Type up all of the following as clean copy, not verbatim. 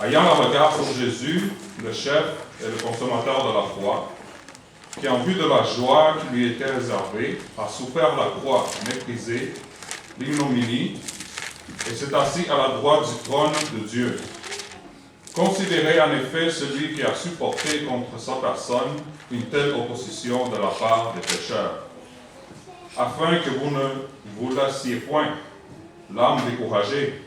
Ayant le regard sur Jésus, le chef et le consommateur de la foi, qui en vue de la joie qui lui était réservée, a souffert la croix, méprisé, l'ignominie, et s'est assis à la droite du trône de Dieu. Considérez en effet celui qui a supporté contre sa personne une telle opposition de la part des pécheurs, afin que vous ne vous lassiez point, l'âme découragée,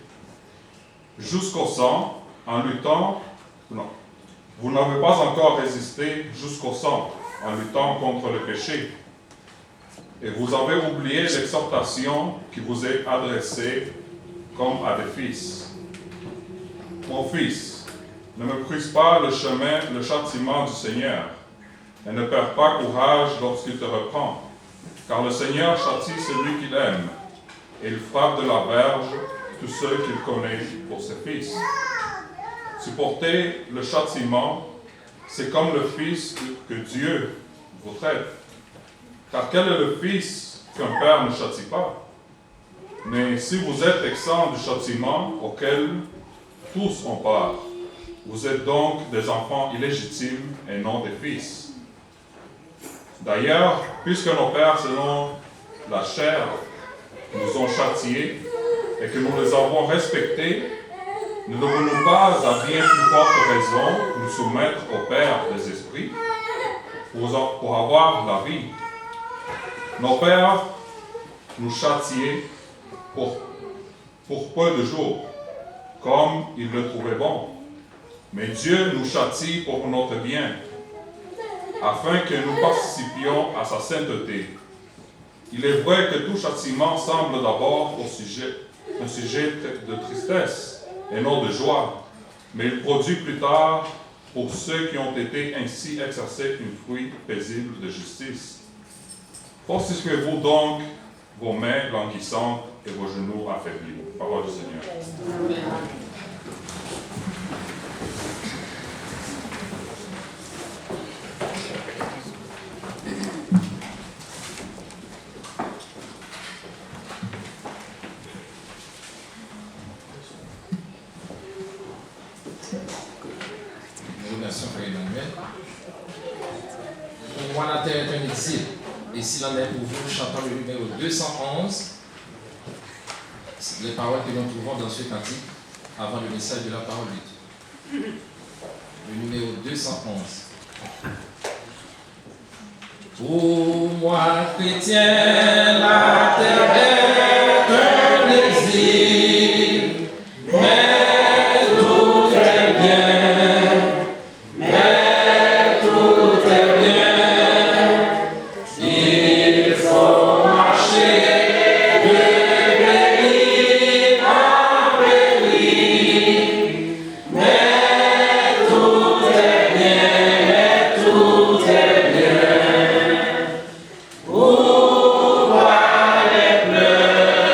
jusqu'au sang, en luttant, non, vous n'avez pas encore résisté jusqu'au sang, en luttant contre le péché. Et vous avez oublié l'exhortation qui vous est adressée comme à des fils. Mon fils, ne méprise pas le chemin, le châtiment du Seigneur, et ne perds pas courage lorsqu'il te reprend, car le Seigneur châtie celui qu'il aime, et il frappe de la verge tous ceux qu'il connaît pour ses fils. Supporter le châtiment, c'est comme le Fils que Dieu vous traite. Car quel est le Fils qu'un Père ne châtie pas? Mais si vous êtes exempts du châtiment auquel tous ont part, vous êtes donc des enfants illégitimes et non des fils. D'ailleurs, puisque nos pères, selon la chair, nous ont châtiés et que nous les avons respectés, ne devons-nous pas à bien plus forte raison nous soumettre au Père des esprits pour avoir la vie? Nos pères nous châtiaient pour peu de jours, comme ils le trouvaient bon. Mais Dieu nous châtie pour notre bien, afin que nous participions à sa sainteté. Il est vrai que tout châtiment semble d'abord un sujet de tristesse et non de joie, mais il produit plus tard, pour ceux qui ont été ainsi exercés, un fruit paisible de justice. Fortifiez-vous donc vos mains languissantes et vos genoux affaiblis. Parole du Seigneur. Amen. Moi, la terre est un exil. Et s'il en est pour vous, chantons le numéro 211, les paroles que nous trouvons dans ce cantique avant le message de la parole de Dieu. Le numéro 211. Pour moi, chrétien, la terre est un exil, mais tout est bien. Où va les pleurs?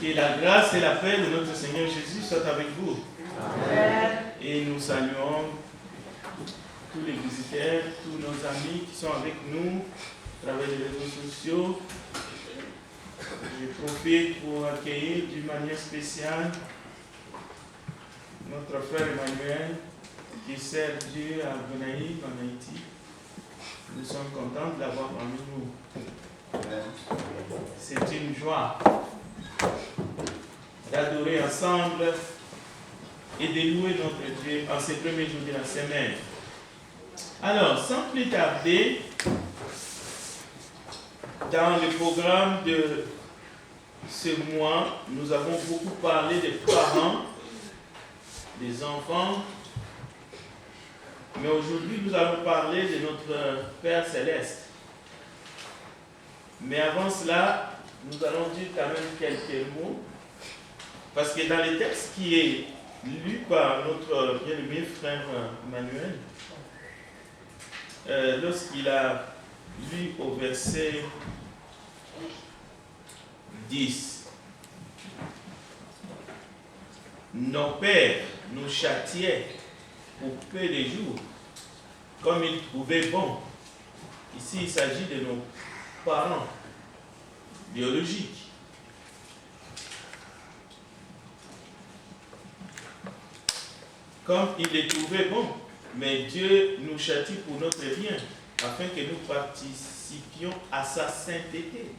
Que la grâce et la paix de notre Seigneur Jésus soient avec vous. Amen. Et nous saluons tous les visiteurs, tous nos amis qui sont avec nous à travers les réseaux sociaux. Je profite pour accueillir d'une manière spéciale notre frère Emmanuel qui sert Dieu à Gonaïve en Haïti. Nous sommes contents de l'avoir parmi nous. C'est une joie d'adorer ensemble et de louer notre Dieu en ces premiers jours de la semaine. Alors, sans plus tarder, dans le programme de ce mois, nous avons beaucoup parlé des parents, des enfants, mais aujourd'hui nous allons parler de notre Père Céleste. Mais avant cela, nous allons dire quand même quelques mots, parce que dans le texte qui est lu par notre bien-aimé frère Emmanuel, lorsqu'il a lu au verset 10, nos pères nous châtiaient pour peu de jours, comme ils trouvaient bon. Ici, il s'agit de nos parents biologiques. Comme ils les trouvaient bons, mais Dieu nous châtie pour notre bien, afin que nous participions à sa sainteté.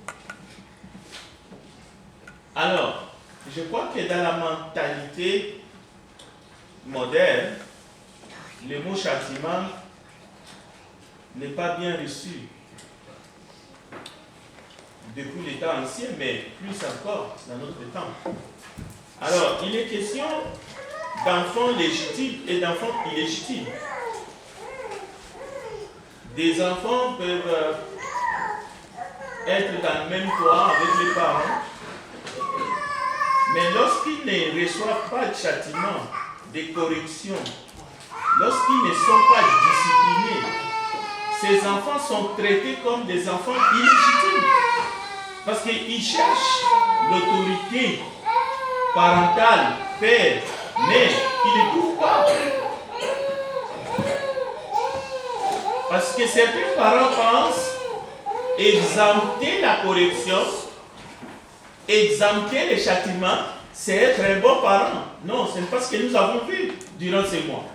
Alors, je crois que dans la mentalité moderne, le mot châtiment n'est pas bien reçu depuis les temps anciens, mais plus encore dans notre temps. Alors, il est question d'enfants légitimes et d'enfants illégitimes. Des enfants peuvent être dans le même toit avec les parents, mais lorsqu'ils ne reçoivent pas de châtiment, de correction, lorsqu'ils ne sont pas disciplinés, ces enfants sont traités comme des enfants illégitimes. Parce qu'ils cherchent l'autorité parentale, père, mère, ils ne trouvent pas. Parce que certains parents pensent exempter la correction, exempter les châtiments, c'est être un bon parent. Non, ce n'est pas ce que nous avons vu durant ces mois.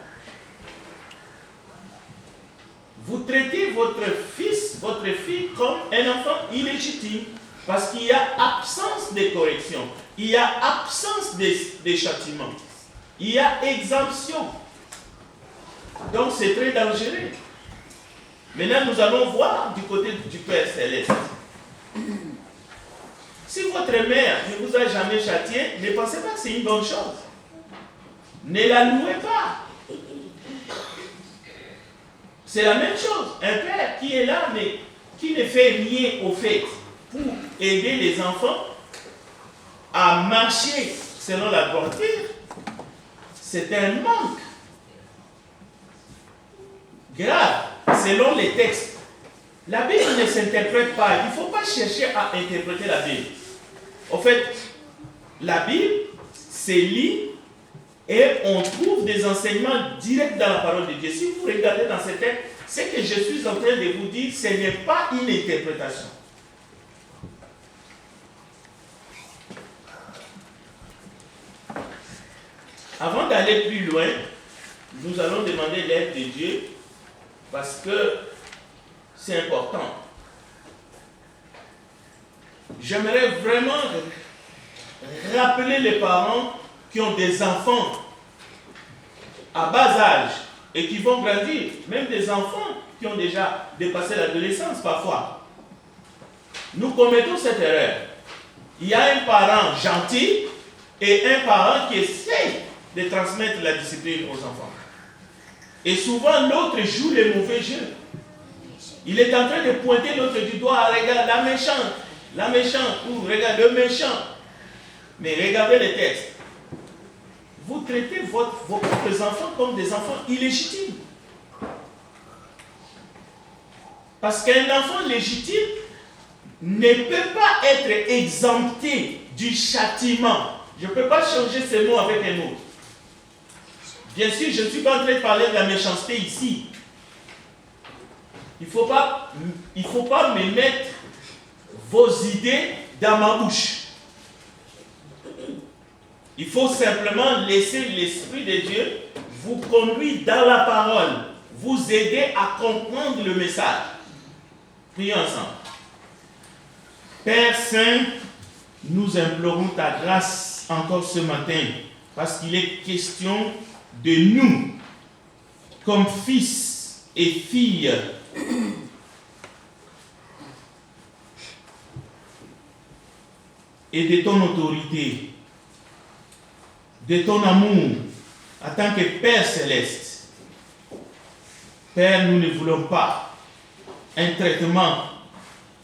Vous traitez votre fils, votre fille comme un enfant illégitime parce qu'il y a absence de correction, il y a absence de châtiment, il y a exemption. Donc c'est très dangereux. Maintenant, nous allons voir du côté du Père Céleste. Si votre mère ne vous a jamais châtié, ne pensez pas que c'est une bonne chose. Ne la louez pas. C'est la même chose. Un père qui est là, mais qui ne fait rien au fait pour aider les enfants à marcher selon la droiture, c'est un manque grave selon les textes. La Bible ne s'interprète pas. Il ne faut pas chercher à interpréter la Bible. En fait, la Bible, c'est lit et on trouve des enseignements directs dans la parole de Dieu. Si vous regardez dans ces textes, ce que je suis en train de vous dire, ce n'est pas une interprétation. Avant d'aller plus loin, nous allons demander l'aide de Dieu parce que c'est important. J'aimerais vraiment rappeler les parents qui ont des enfants à bas âge et qui vont grandir, même des enfants qui ont déjà dépassé l'adolescence parfois. Nous commettons cette erreur. Il y a un parent gentil et un parent qui essaie de transmettre la discipline aux enfants. Et souvent, l'autre joue le mauvais jeu. Il est en train de pointer l'autre du doigt, regarde la méchante, ou regarde le méchant. Mais regardez les textes. Vous traitez vos propres enfants comme des enfants illégitimes. Parce qu'un enfant légitime ne peut pas être exempté du châtiment. Je ne peux pas changer ces mots avec un autre. Bien sûr, je ne suis pas en train de parler de la méchanceté ici. Il ne faut pas me mettre vos idées dans ma bouche. Il faut simplement laisser l'Esprit de Dieu vous conduire dans la parole, vous aider à comprendre le message. Prions ensemble. Père Saint, nous implorons ta grâce encore ce matin, parce qu'il est question de nous, comme fils et filles, et de ton autorité, de ton amour, en tant que Père céleste. Père, nous ne voulons pas un traitement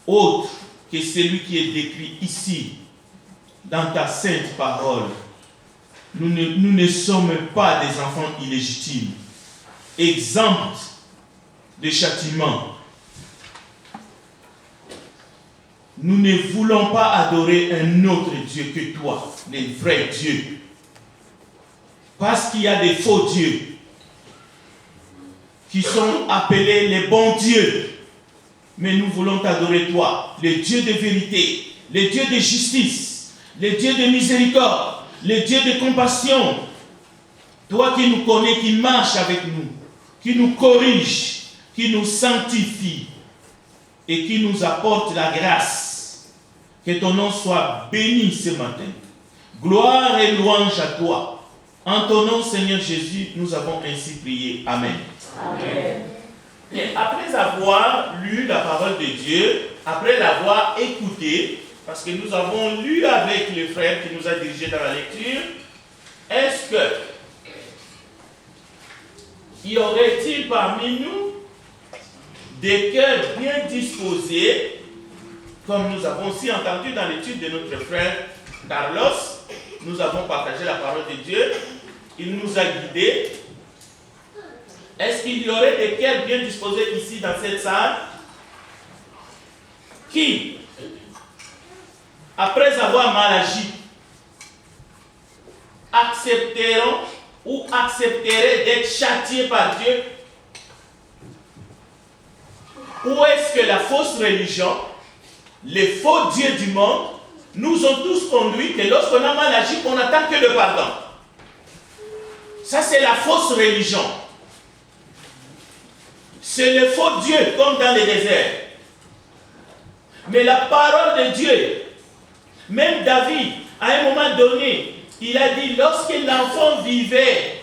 autre que celui qui est décrit ici, dans ta sainte parole. Nous ne sommes pas des enfants illégitimes, exempts de châtiment. Nous ne voulons pas adorer un autre Dieu que toi, le vrai Dieu. Parce qu'il y a des faux dieux qui sont appelés les bons dieux. Mais nous voulons t'adorer toi, le Dieu de vérité, le Dieu de justice, le Dieu de miséricorde, le Dieu de compassion. Toi qui nous connais, qui marche avec nous, qui nous corrige, qui nous sanctifie et qui nous apporte la grâce. Que ton nom soit béni ce matin. Gloire et louange à toi. En ton nom, Seigneur Jésus, nous avons ainsi prié. Amen. Amen. Et après avoir lu la parole de Dieu, après l'avoir écoutée, parce que nous avons lu avec le frère qui nous a dirigés dans la lecture, est-ce que y aurait-il parmi nous des cœurs bien disposés, comme nous avons aussi entendu dans l'étude de notre frère Carlos, nous avons partagé la parole de Dieu, il nous a guidés. Est-ce qu'il y aurait des cœurs bien disposés ici dans cette salle qui, après avoir mal agi, accepteront ou accepteraient d'être châtiés par Dieu? Ou est-ce que la fausse religion, les faux dieux du monde, nous ont tous conduits que lorsqu'on a mal agi, on n'attend que le pardon? Ça, c'est la fausse religion. C'est le faux Dieu, comme dans les déserts. Mais la parole de Dieu, même David, à un moment donné, il a dit, lorsque l'enfant vivait,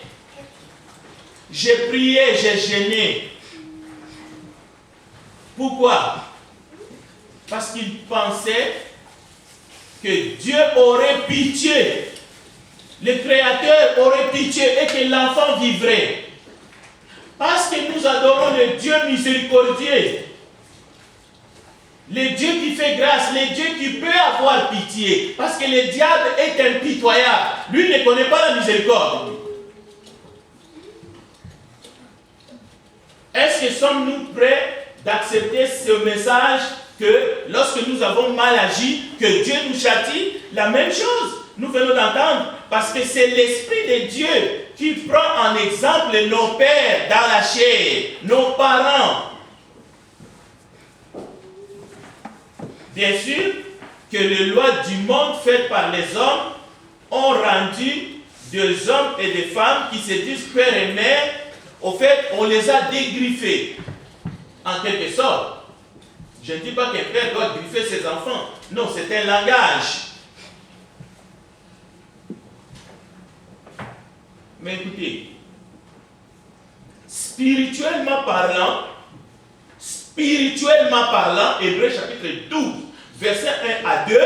j'ai prié, j'ai gêné. Pourquoi? Parce qu'il pensait que Dieu aurait pitié, le Créateur aurait pitié et que l'enfant vivrait. Parce que nous adorons le Dieu miséricordieux, le Dieu qui fait grâce, le Dieu qui peut avoir pitié. Parce que le diable est impitoyable. Lui ne connaît pas la miséricorde. Est-ce que sommes-nous prêts d'accepter ce message que lorsque nous avons mal agi, que Dieu nous châtie? La même chose, nous venons d'entendre, parce que c'est l'Esprit de Dieu qui prend en exemple nos pères dans la chair, nos parents. Bien sûr que les lois du monde faites par les hommes ont rendu des hommes et des femmes qui se disent père et mère, au fait, on les a dégriffés, en quelque sorte. Je ne dis pas qu'un père doit griffer ses enfants. Non, c'est un langage. Mais écoutez, spirituellement parlant, Hébreux chapitre 12, verset 1 à 2,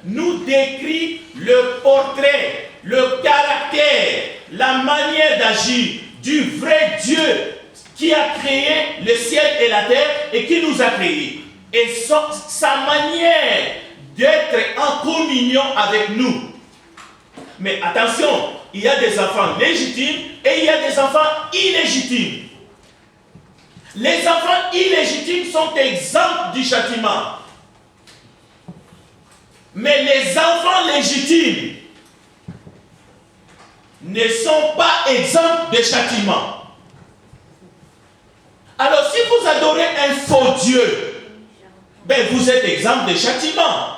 nous décrit le portrait, le caractère, la manière d'agir du vrai Dieu qui a créé le ciel et la terre et qui nous a créés. Et sa manière d'être en communion avec nous. Mais attention, il y a des enfants légitimes et il y a des enfants illégitimes. Les enfants illégitimes sont exempts du châtiment. Mais les enfants légitimes ne sont pas exempts de châtiment. Alors si vous adorez un faux Dieu, ben vous êtes exempt de châtiment.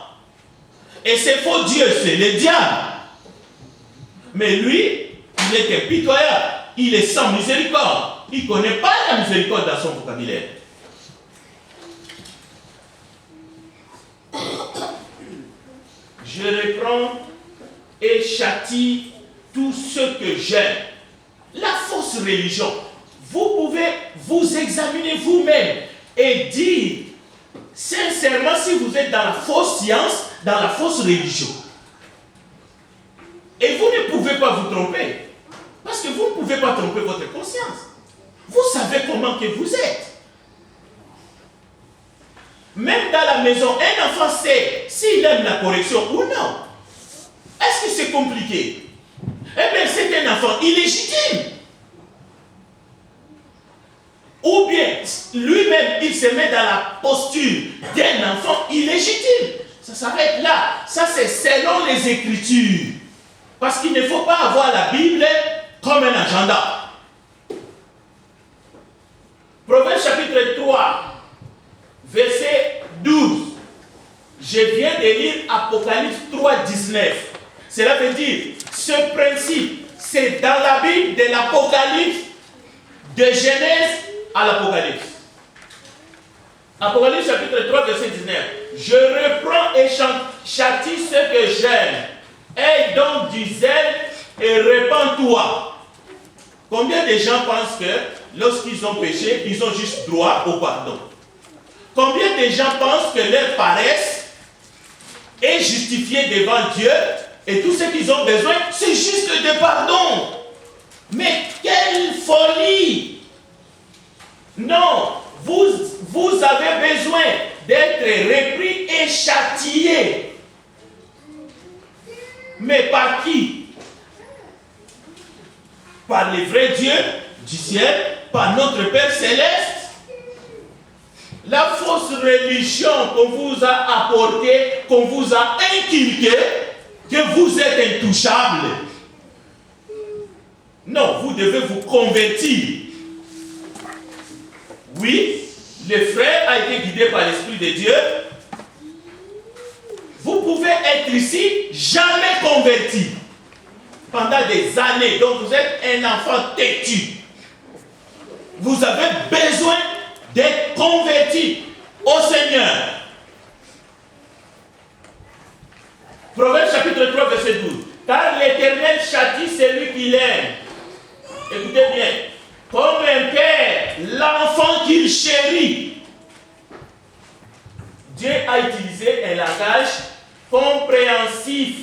Et ce faux Dieu, c'est le diable. Mais lui, il est impitoyable. Il est sans miséricorde. Il ne connaît pas la miséricorde dans son vocabulaire. Je reprends et châtie tout ce que j'aime. La fausse religion. Vous pouvez vous examiner vous-même et dire sincèrement si vous êtes dans la fausse science, dans la fausse religion. Et vous ne pouvez pas vous tromper. Parce que vous ne pouvez pas tromper votre conscience. Vous savez comment que vous êtes. Même dans la maison, un enfant sait s'il aime la correction ou non. Est-ce que c'est compliqué? Eh bien, c'est un enfant illégitime. Ou bien, lui-même, il se met dans la posture d'un enfant illégitime. Ça s'arrête là. Ça, c'est selon les Écritures. Parce qu'il ne faut pas avoir la Bible comme un agenda. Proverbe chapitre 3, verset 12. Je viens de lire Apocalypse 3, 19. Cela veut dire, ce principe, c'est dans la Bible de l'Apocalypse, de Genèse à l'Apocalypse. Apocalypse chapitre 3, verset 19. Je reprends et châtie ce que j'aime. Aie donc du zèle et répands-toi. Combien de gens pensent que lorsqu'ils ont péché, ils ont juste droit au pardon? Combien de gens pensent que leur paresse est justifiée devant Dieu et tout ce qu'ils ont besoin, c'est juste de pardon? Mais quelle folie! Non, vous avez besoin d'être repris et châtié. Mais par qui? Par les vrais dieux du ciel, par notre Père Céleste. La fausse religion qu'on vous a apportée, qu'on vous a inculquée, que vous êtes intouchable. Non, vous devez vous convertir. Oui, le frère a été guidé par l'Esprit de Dieu. Vous pouvez être ici, jamais converti. Pendant des années, donc vous êtes un enfant têtu. Vous avez besoin d'être converti au Seigneur. Proverbe chapitre 3, verset 12. Car l'Éternel châtie celui qu'il aime. Écoutez bien. Comme un père, l'enfant qu'il chérit. Dieu a utilisé un langage compréhensif.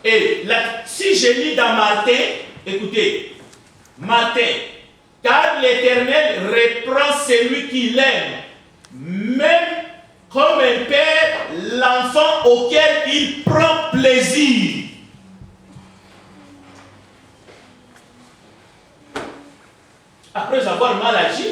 Et là, si je lis dans Matthieu, écoutez, Matthieu, car l'Éternel reprend celui qu'il aime, même comme un père, l'enfant auquel il prend plaisir. Après avoir mal agi,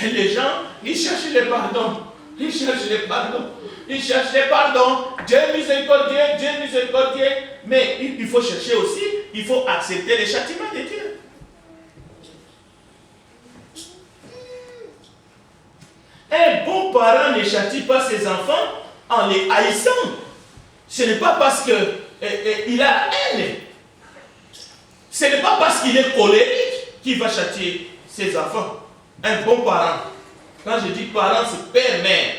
les gens, ils cherchent le pardon. Ils cherchent le pardon. Ils cherchent le pardon. Dieu miséricordieux, Dieu miséricordieux. Mais il faut chercher aussi, il faut accepter les châtiments de Dieu. Un bon parent ne châtie pas ses enfants en les haïssant. Ce n'est pas parce qu'il a haine. Ce n'est pas parce qu'il est colérique qu'il va châtier ses enfants. Un bon parent. Quand je dis parent, c'est père, mère.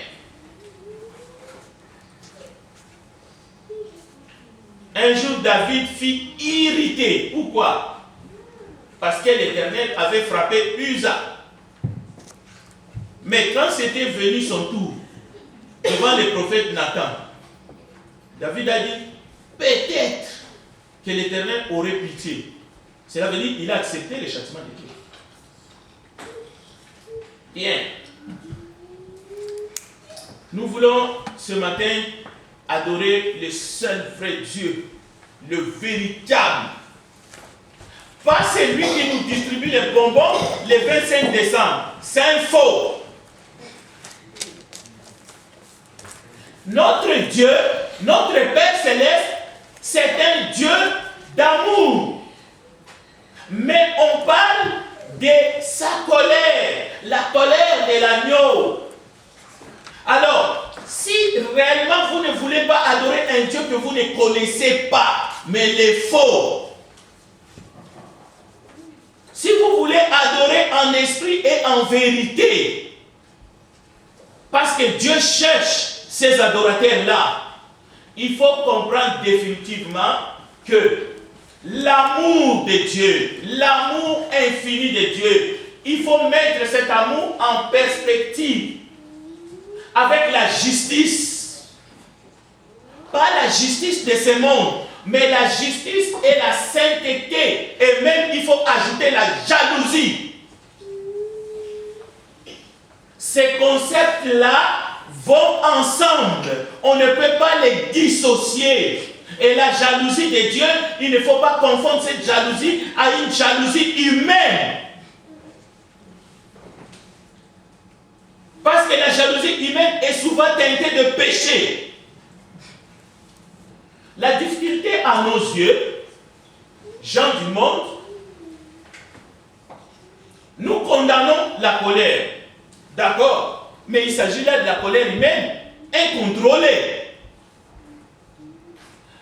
Un jour, David fut irrité. Pourquoi? Parce que l'Éternel avait frappé Uza. Mais quand c'était venu son tour, devant le prophète Nathan, David a dit, peut-être que l'Éternel aurait pitié. Cela veut dire qu'il a accepté le châtiment de Dieu. Bien. Nous voulons ce matin adorer le seul vrai Dieu, le véritable. Pas celui qui nous distribue les bonbons le 25 décembre. C'est un faux. Notre Dieu, notre Père Céleste, c'est un Dieu d'amour. Mais on parle de sa colère, la colère de l'agneau. Alors, si réellement vous ne voulez pas adorer un Dieu que vous ne connaissez pas, mais les faux, si vous voulez adorer en esprit et en vérité, parce que Dieu cherche ces adorateurs-là, il faut comprendre définitivement que l'amour de Dieu, l'amour infini de Dieu, il faut mettre cet amour en perspective avec la justice. Pas la justice de ce monde, mais la justice et la sainteté. Et même, il faut ajouter la jalousie. Ces concepts-là vont ensemble. On ne peut pas les dissocier. Et la jalousie de Dieu, il ne faut pas confondre cette jalousie à une jalousie humaine. Parce que la jalousie humaine est souvent teintée de péché. La difficulté à nos yeux, gens du monde, nous condamnons la colère. D'accord? Mais il s'agit là de la colère humaine, incontrôlée.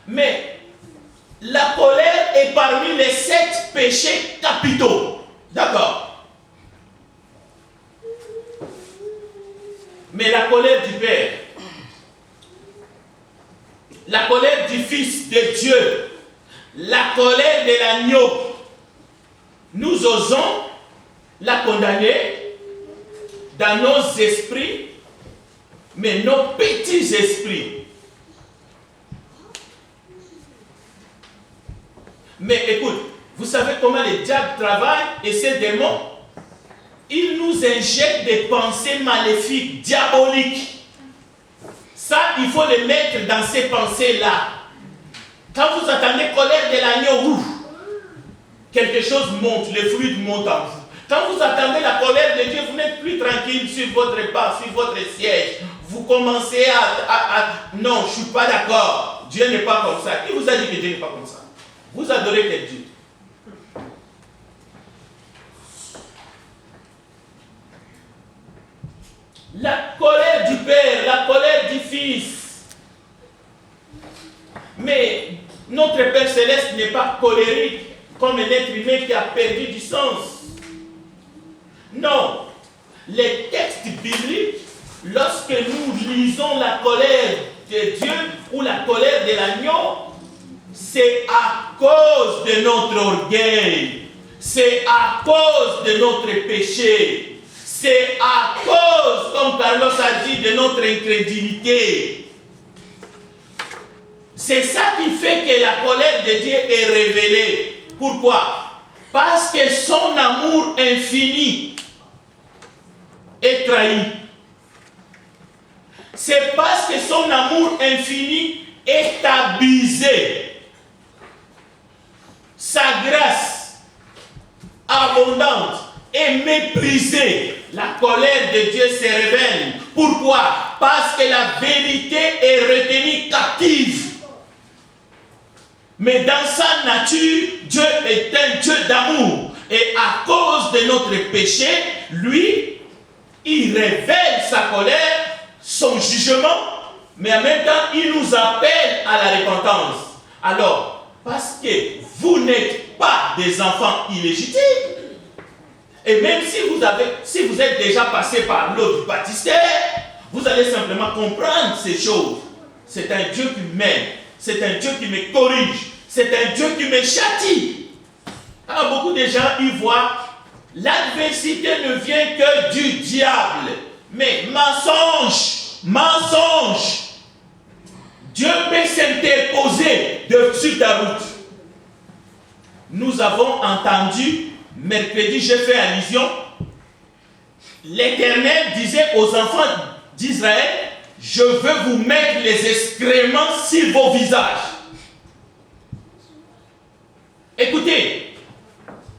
Mais la colère est parmi les 7 péchés capitaux. D'accord? Mais la colère du Père, la colère du Fils de Dieu, la colère de l'agneau, nous osons la condamner dans nos esprits, mais nos petits esprits. Mais écoute, vous savez comment les diables travaillent et ces démons? Ils nous injectent des pensées maléfiques, diaboliques. Ça, il faut les mettre dans ces pensées-là. Quand vous entendez colère de l'agneau, quelque chose monte, le fluide monte en vous. Quand vous entendez la colère de Dieu, vous n'êtes plus tranquille sur votre banc, sur votre siège. Vous commencez à non, je ne suis pas d'accord. Dieu n'est pas comme ça. Qui vous a dit que Dieu n'est pas comme ça? Vous adorez quel Dieu? La colère du Père, la colère du Fils. Mais notre Père Céleste n'est pas colérique comme un être humain qui a perdu du sens. Non. Les textes bibliques, lorsque nous lisons la colère de Dieu ou la colère de l'agneau, c'est à cause de notre orgueil. C'est à cause de notre péché. C'est à cause, comme Carlos a dit, de notre incrédulité. C'est ça qui fait que la colère de Dieu est révélée. Pourquoi? Parce que son amour infini est trahi. C'est parce que son amour infini est abusé. Sa grâce abondante est méprisée. La colère de Dieu se révèle. Pourquoi? Parce que la vérité est retenue captive. Mais dans sa nature, Dieu est un Dieu d'amour. Et à cause de notre péché, lui, il révèle sa colère, son jugement, mais en même temps, il nous appelle à la repentance. Alors, parce que vous n'êtes pas des enfants illégitimes, et même si vous êtes déjà passé par l'eau du baptistère, vous allez simplement comprendre ces choses. C'est un Dieu qui m'aime, c'est un Dieu qui me corrige, c'est un Dieu qui me châtie. Alors beaucoup de gens y voient, l'adversité ne vient que du diable. Mais mensonge, mensonge. Dieu peut s'interposer sur ta route. Nous avons entendu, mercredi, j'ai fait allusion, l'Éternel disait aux enfants d'Israël, je veux vous mettre les excréments sur vos visages. Écoutez,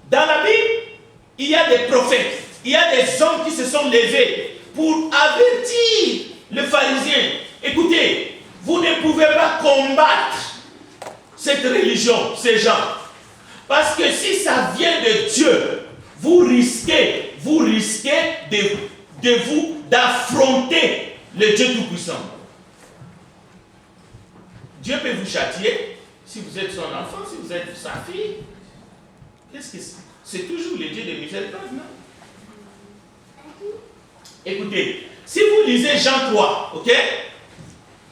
dans la Bible, il y a des prophètes, il y a des hommes qui se sont levés pour avertir le pharisien Écoutez, vous ne pouvez pas combattre cette religion, ces gens. Parce que si ça vient de Dieu, vous risquez d'affronter le Dieu Tout-Puissant. Dieu peut vous châtier si vous êtes son enfant, si vous êtes sa fille. Qu'est-ce que c'est? Toujours le Dieu de miséricorde, non? Écoutez, si vous lisez Jean 3, ok?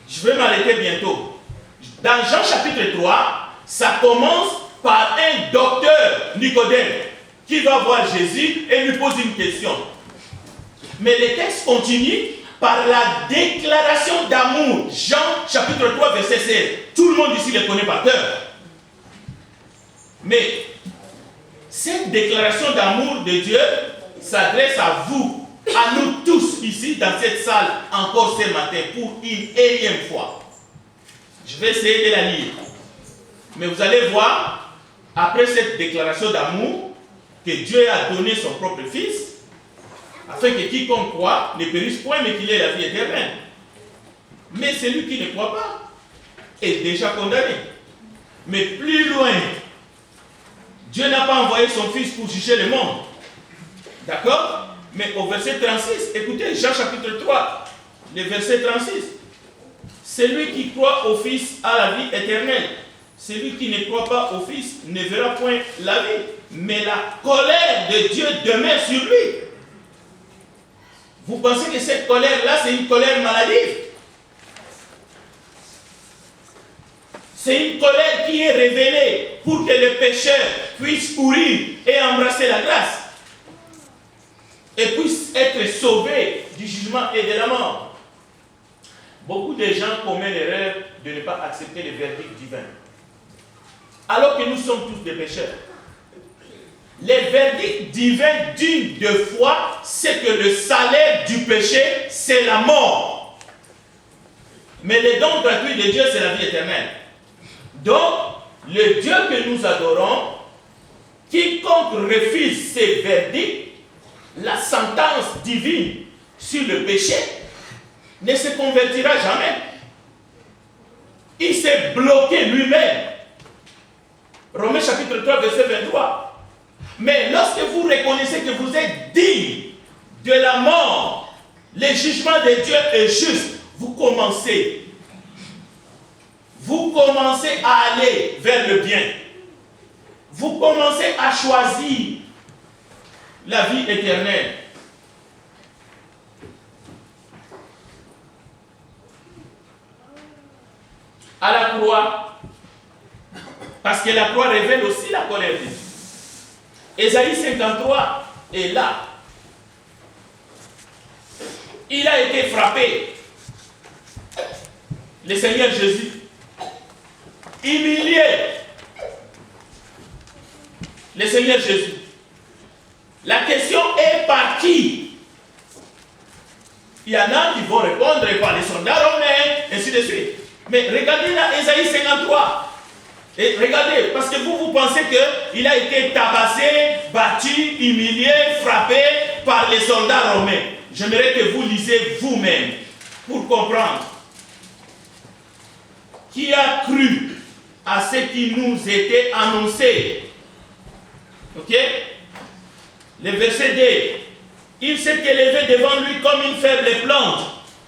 Je vais m'arrêter bientôt. Dans Jean chapitre 3, ça commence par un docteur Nicodème qui va voir Jésus et lui pose une question. Mais le texte continue par la déclaration d'amour. Jean chapitre 3 verset 16. Tout le monde ici le connaît par cœur. Mais cette déclaration d'amour de Dieu s'adresse à vous, à nous tous ici dans cette salle encore ce matin pour une énième fois. Je vais essayer de la lire. Mais vous allez voir, après cette déclaration d'amour, que Dieu a donné son propre Fils, afin que quiconque croit ne périsse point, mais qu'il ait la vie éternelle. Mais celui qui ne croit pas est déjà condamné. Mais plus loin, Dieu n'a pas envoyé son Fils pour juger le monde. D'accord? Mais au verset 36, écoutez, Jean chapitre 3, le verset 36. Celui qui croit au Fils a la vie éternelle. Celui qui ne croit pas au Fils ne verra point la vie, mais la colère de Dieu demeure sur lui. Vous pensez que cette colère-là, c'est une colère maladive? C'est une colère qui est révélée pour que les pécheurs puissent courir et embrasser la grâce et puissent être sauvés du jugement et de la mort. Beaucoup de gens commettent l'erreur de ne pas accepter le verdict divin, alors que nous sommes tous des pécheurs. Le verdict divin d'une de foi, c'est que le salaire du péché, c'est la mort. Mais le don gratuit de Dieu, c'est la vie éternelle. Donc, le Dieu que nous adorons, quiconque refuse ces verdicts, la sentence divine sur le péché, ne se convertira jamais. Il s'est bloqué lui-même. Romains chapitre 3, verset 23. Mais lorsque vous reconnaissez que vous êtes digne de la mort, le jugement de Dieu est juste, vous commencez à aller vers le bien. Vous commencez à choisir la vie éternelle. À la croix, parce que la croix révèle aussi la colère de Dieu. Ésaïe 53 est là. Il a été frappé. Le Seigneur Jésus. Humilié. Le Seigneur Jésus. La question est par qui? Il y en a qui vont répondre par les soldats romains, ainsi de suite. Mais regardez là, Ésaïe 53. Et regardez, parce que vous pensez qu'il a été tabassé, battu, humilié, frappé par les soldats romains. J'aimerais que vous lisiez vous-même pour comprendre. Qui a cru à ce qui nous était annoncé? Ok? Le verset 2. Il s'est élevé devant lui comme une faible plante,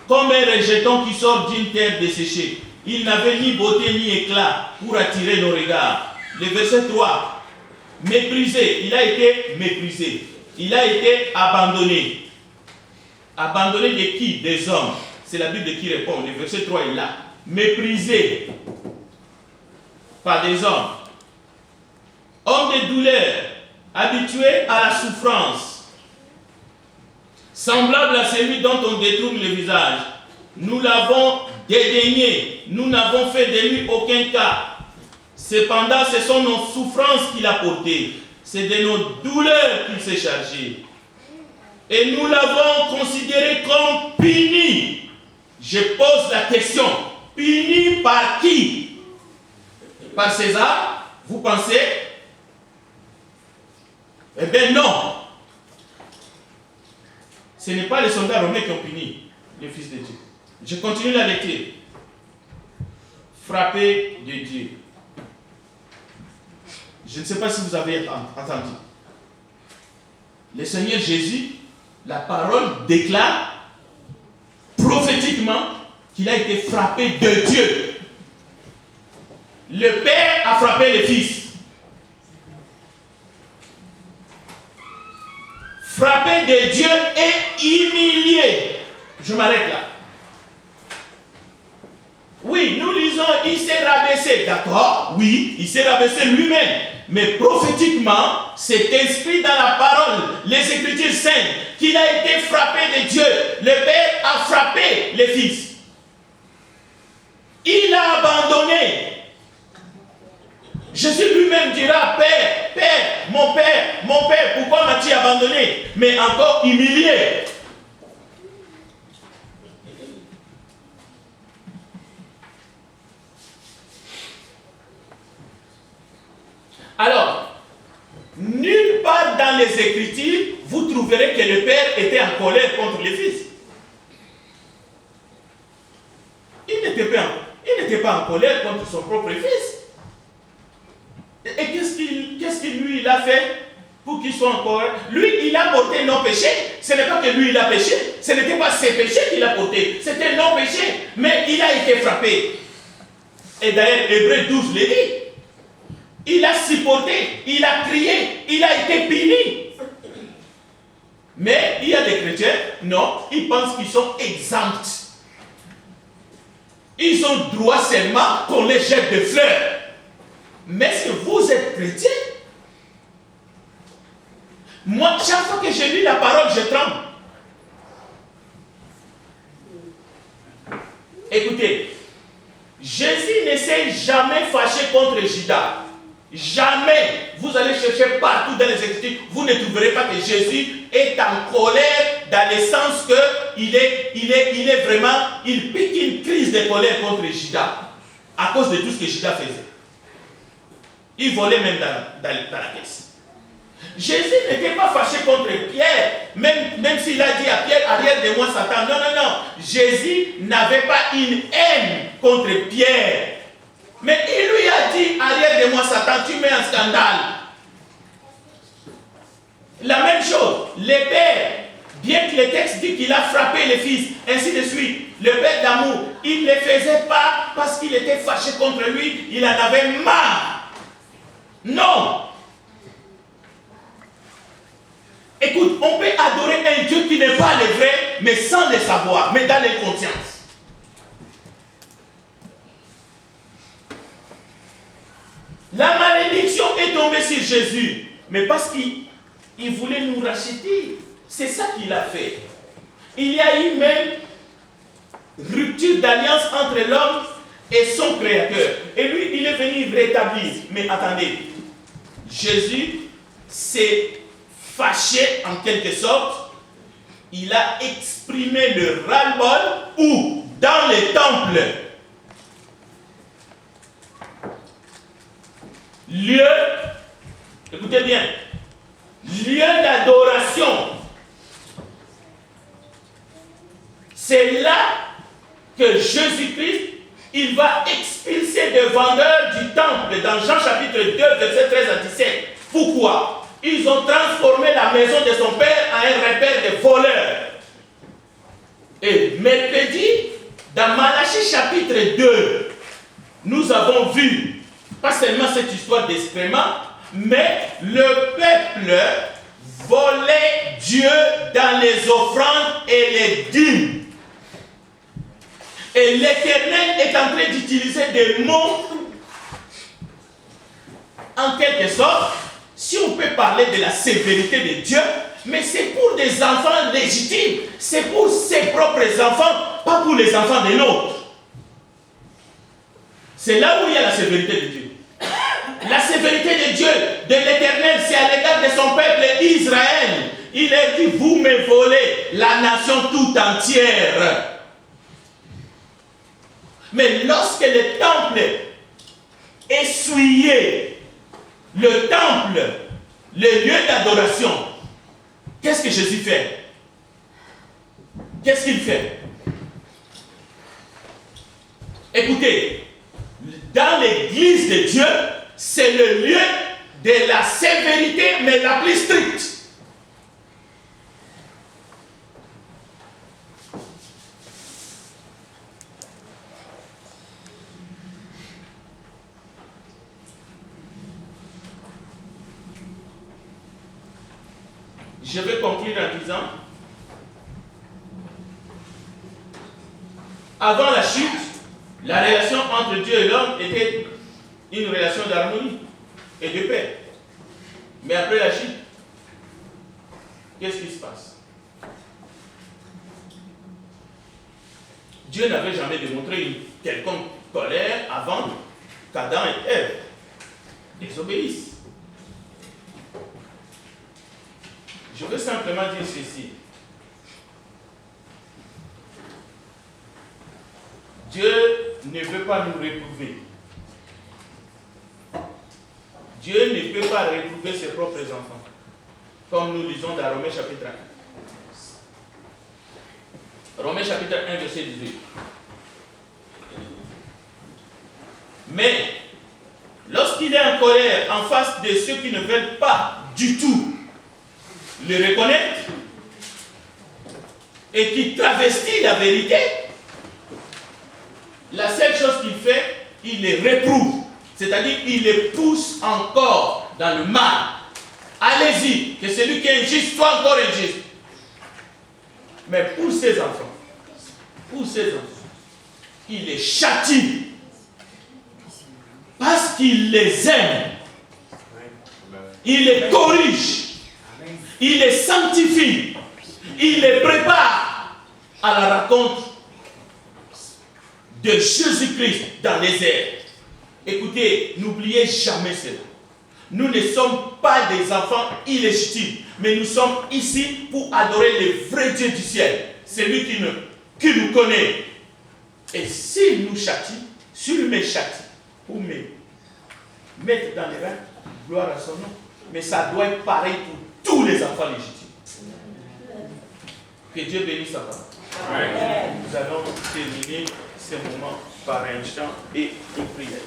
comme un rejeton qui sort d'une terre desséchée. Il n'avait ni beauté ni éclat pour attirer nos regards. Le verset 3. Méprisé. Il a été méprisé. Il a été abandonné. Abandonné de qui? Des hommes. C'est la Bible qui répond. Le verset 3 est là. Méprisé par des hommes. Homme de douleur, habitué à la souffrance, semblable à celui dont on détourne le visage. Nous l'avons dédaigné, nous n'avons fait de lui aucun cas. Cependant, ce sont nos souffrances qu'il a portées, c'est de nos douleurs qu'il s'est chargé. Et nous l'avons considéré comme puni. Je pose la question, puni par qui? Par César? Vous pensez? Eh bien non. Ce n'est pas les soldats romains qui ont puni le Fils de Dieu. Je continue la lecture. Frappé de Dieu. Je ne sais pas si vous avez entendu. Le Seigneur Jésus, la parole déclare prophétiquement qu'il a été frappé de Dieu. Le Père a frappé le Fils. Frappé de Dieu et humilié. Je m'arrête là. Oui, nous lisons, il s'est rabaissé, d'accord? Oui, il s'est rabaissé lui-même. Mais prophétiquement, c'est inscrit dans la parole, les Écritures saintes, qu'il a été frappé de Dieu. Le Père a frappé le Fils. Il a abandonné. Jésus lui-même dira, Père, mon Père, pourquoi m'as-tu abandonné? Mais encore humilié. Alors, nulle part dans les Écritures, vous trouverez que le Père était en colère contre le Fils. Il n'était pas en colère contre son propre Fils. Et qu'est-ce qu'il lui il a fait pour qu'il soit en colère? Lui, il a porté nos péchés. Ce n'est pas que lui, il a péché. Ce n'était pas ses péchés qu'il a portés. C'était nos péchés. Mais il a été frappé. Et d'ailleurs, Hébreux 12 le dit. Il a supporté, il a crié, il a été puni. Mais il y a des chrétiens, non, ils pensent qu'ils sont exempts. Ils ont droit seulement qu'on les jette des fleurs. Mais est-ce que vous êtes chrétien? Moi, chaque fois que je lis la parole, je tremble. Écoutez, Jésus ne s'est jamais fâché contre Judas. Jamais. Vous allez chercher partout dans les Écritures, vous ne trouverez pas que Jésus est en colère dans le sens que il pique une crise de colère contre Judas à cause de tout ce que Judas faisait. Il volait même dans la caisse. Jésus n'était pas fâché contre Pierre, même s'il a dit à Pierre, arrière de moi Satan. Non. Jésus n'avait pas une haine contre Pierre. Mais il lui a dit, arrière de moi Satan, tu mets un scandale. La même chose, le Père, bien que le texte dit qu'il a frappé le Fils, ainsi de suite, le Père d'amour, il ne le faisait pas parce qu'il était fâché contre lui, il en avait marre. Non. Écoute, on peut adorer un Dieu qui n'est pas le vrai, mais sans le savoir, mais dans l'inconscience. La malédiction est tombée sur Jésus, mais parce qu'il voulait nous racheter. C'est ça qu'il a fait. Il y a eu même rupture d'alliance entre l'homme et son Créateur. Et lui, il est venu rétablir. Mais attendez, Jésus s'est fâché en quelque sorte. Il a exprimé le ras-le-bol où, dans les temples, lieu, écoutez bien, lieu d'adoration. C'est là que Jésus-Christ, il va expulser des vendeurs du temple dans Jean chapitre 2, verset 13 à 17. Pourquoi? Ils ont transformé la maison de son père en un repère de voleurs. Et mercredi, dans Malachie chapitre 2, nous avons vu pas seulement cette histoire d'excrément, mais le peuple volait Dieu dans les offrandes et les dîmes. Et l'Éternel est en train d'utiliser des mots, en quelque sorte, si on peut parler de la sévérité de Dieu, mais c'est pour des enfants légitimes, c'est pour ses propres enfants, pas pour les enfants des nôtres. C'est là où il y a la sévérité de Dieu. La sévérité de Dieu, de l'Éternel, c'est à l'égard de son peuple Israël. Il a dit, vous me volez la nation tout entière. Mais lorsque le temple essuyait, le temple, le lieu d'adoration, qu'est-ce que Jésus fait? Qu'est-ce qu'il fait? Écoutez, dans l'église de Dieu, c'est le lieu de la sévérité, mais la plus stricte. Je vais conclure en disant, avant la chute, la relation entre Dieu et l'homme était une relation d'harmonie et de paix. Mais après la chute, qu'est-ce qui se passe? Dieu n'avait jamais démontré une quelconque colère avant qu'Adam et Ève désobéissent. Je veux simplement dire ceci. Dieu ne veut pas nous réprouver. Dieu ne peut pas réprouver ses propres enfants. Comme nous lisons dans Romains chapitre 1. Romains chapitre 1, verset 18. Mais, lorsqu'il est en colère en face de ceux qui ne veulent pas du tout le reconnaître et qui travestit la vérité, la seule chose qu'il fait, il les réprouve. C'est-à-dire, il les pousse encore dans le mal. Allez-y, que celui qui est injuste soit encore injuste. Mais pour ses enfants, il les châtie parce qu'il les aime. Il les corrige. Il les sanctifie. Il les prépare à la rencontre de Jésus-Christ dans les airs. Écoutez, n'oubliez jamais cela. Nous ne sommes pas des enfants illégitimes, mais nous sommes ici pour adorer le vrai Dieu du ciel, celui qui nous connaît. Et s'il nous châtie, s'il me châtie pour me mettre dans les reins, gloire à son nom. Mais ça doit être pareil pour tous les enfants légitimes. Que Dieu bénisse sa parole. Nous allons terminer ce moment par un chant et une prière.